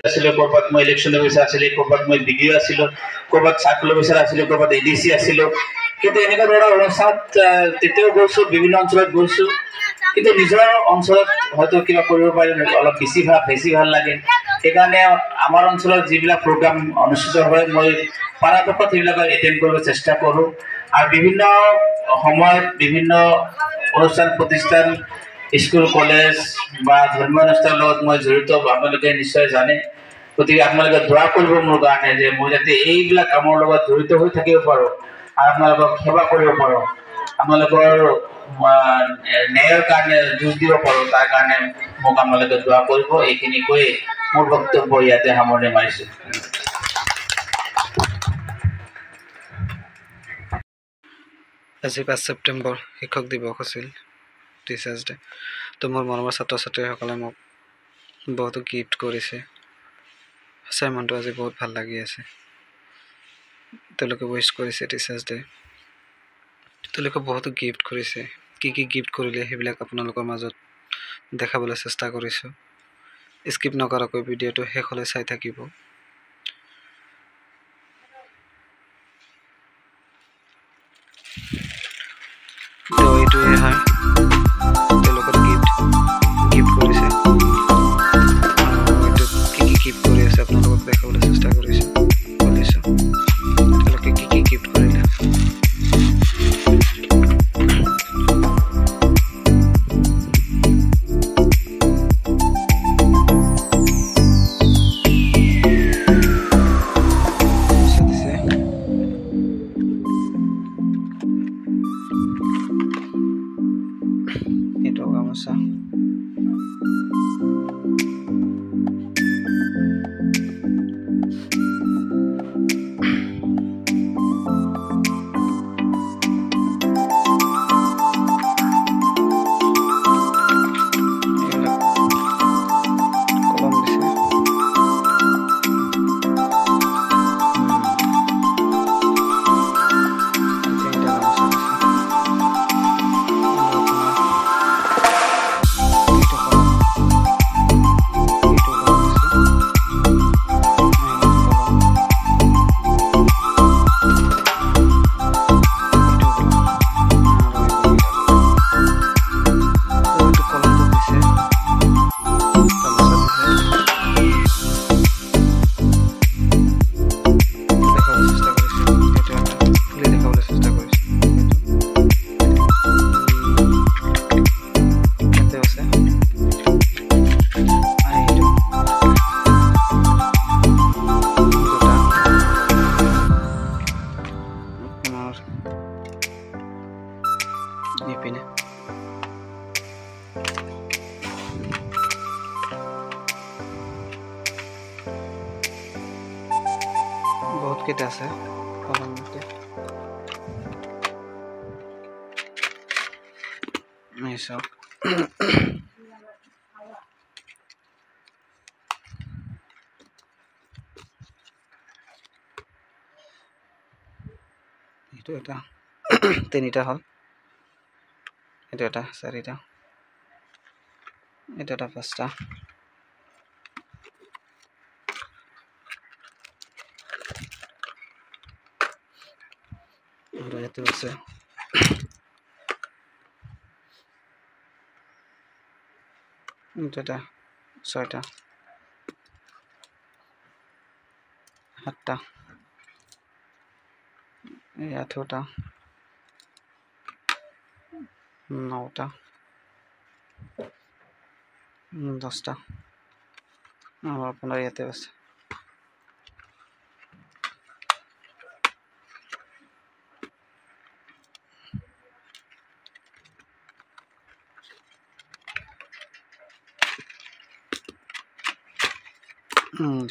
আসলে কোরবাত মই election officer আসলে কোরবাত মই বিডিও আছিল কোরবাত সার্কেল অফিসার আছিল কোরবাত এডিসি আছিল কিন্তু এনেকুৱা ধৰণৰ অনুষ্ঠানত তেতিয়াও গৈছোঁ বিভিন্ন অঞ্চলত গৈছোঁ কিন্তু নিজৰ অঞ্চলত হয়তো কিবা কৰিব পাৰিলে অলপ বেছি ভাল লাগে সেইকাৰণে আমাৰ অঞ্চলত যিবিলাক প্ৰগ্ৰাম অনুষ্ঠিত হয় মই পৰাপক্ষত সেইবিলাক এটেণ্ড কৰিব চেষ্টা কৰোঁ আৰু বিভিন্ন সময়ত বিভিন্ন অনুষ্ঠান প্ৰতিষ্ঠান স্কুল কলেজ বা ধৰ্মীয় অনুষ্ঠানৰ লগত মই জড়িত আপোনালোকে নিশ্চয় জানে গতিকে আপোনালোকে দোৱা কৰিব মোৰ কাৰণে যে মই যাতে এইবিলাক কামৰ লগত জড়িত হৈ থাকিব পাৰোঁ আৰু আপোনালোকক সেৱা কৰিব পাৰোঁ আপোনালোকৰ ন্যায়ৰ কাৰণে যুঁজ দিব পাৰোঁ তাৰ কাৰণে মোক আপোনালোকে দোৱা কৰিব এইখিনি কৈ মোৰ বক্তব্য ইয়াতে সামৰণি মাৰিছোঁ আজি 5 ছেপ্টেম্বৰ শিক্ষক দিৱস আছিল টিচাৰ্ছ ডে তো মোৰ মৰমৰ ছাত্ৰ ছাত্ৰীসকলে মোক বহুতো গিফ্ট কৰিছে সঁচাই মনটো আজি বহুত ভাল লাগি আছে তেওঁলোকে উইচ কৰিছে টিচাৰ্ছ ডে তেওঁলোকে বহুতো গিফ্ট কৰিছে কি গিফ্ট কৰিলে সেইবিলাক আপোনালোকৰ মাজত দেখাবলৈ চেষ্টা কৰিছোঁ স্কিপ নকৰাকৈ ভিডিঅ'টো শেষলৈ চাই থাকিব তো এইটোৱে হয় তেওঁলোকৰ গিফ্ট কৰিছে এইটো কি গিফ্ট কৰি আছে আপোনালোকক দেখাবলৈ চেষ্টা কৰিছোঁ তেওঁলোকে কি গিফ্ট কৰিলে গামোচা কলম দিছে ইপিনে বহুত কেইটা আছে কলম এইসব এইটো এটা তিনিটা হ'ল এটা এটা চাৰিটা এটা এটা পাঁচটা আৰু এইটো আছে এটা ছয়টা সাতটা এই 18টা 9টা 10টা আৰু আপোনাৰ ইয়াতে আছে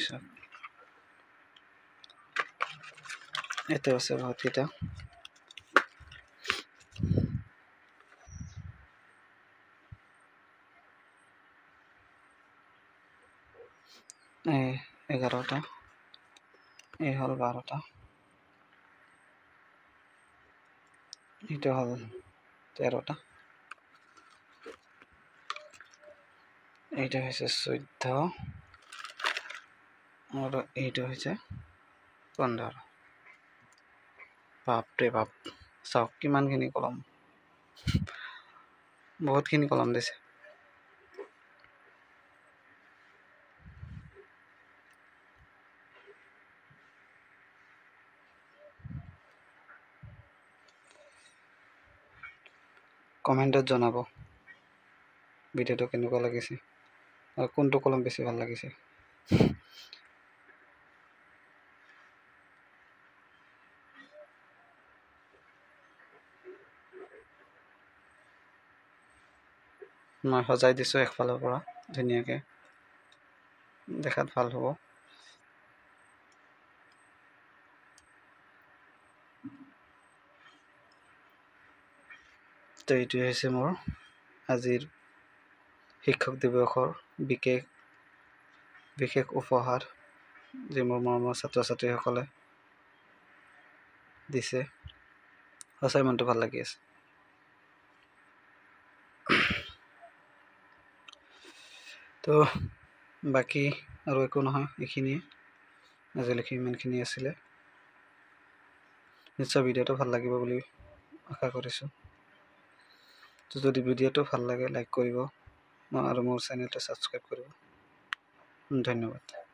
সব এতে আছে বহুত কেইটা এই 11টা এই হল 12টা এইটো হ'ল 13টা, এইটো হৈছে 14 আৰু এইটো হৈছে 15। বাপৰে বাপ, চাওক কিমানখিনি কলম, বহুতখিনি কলম দিছে। কমেণ্টত জনাব ভিডিঅ'টো কেনেকুৱা লাগিছে আৰু কোনটো কলম বেছি ভাল লাগিছে। মই সজাই দিছোঁ একফালৰ পৰা ধুনীয়াকৈ, দেখাত ভাল হ'ব। তো এইটোৱে হৈছে মোৰ আজিৰ শিক্ষক দিৱসৰ বিশেষ উপহাৰ, যি মোৰ মৰমৰ ছাত্ৰ ছাত্ৰীসকলে দিছে। সঁচাই মনটো ভাল লাগি আছে। তো বাকী আৰু একো নহয়, এইখিনিয়ে আজিলৈকে ইমানখিনি আছিলে। নিশ্চয় ভিডিঅ'টো ভাল লাগিব বুলি আশা কৰিছোঁ। তো যদি ভিডিঅ'টো ভাল লাগে লাইক কৰিব আৰু মোৰ চেনেলটো ছাবস্ক্ৰাইব কৰিব। ধন্যবাদ।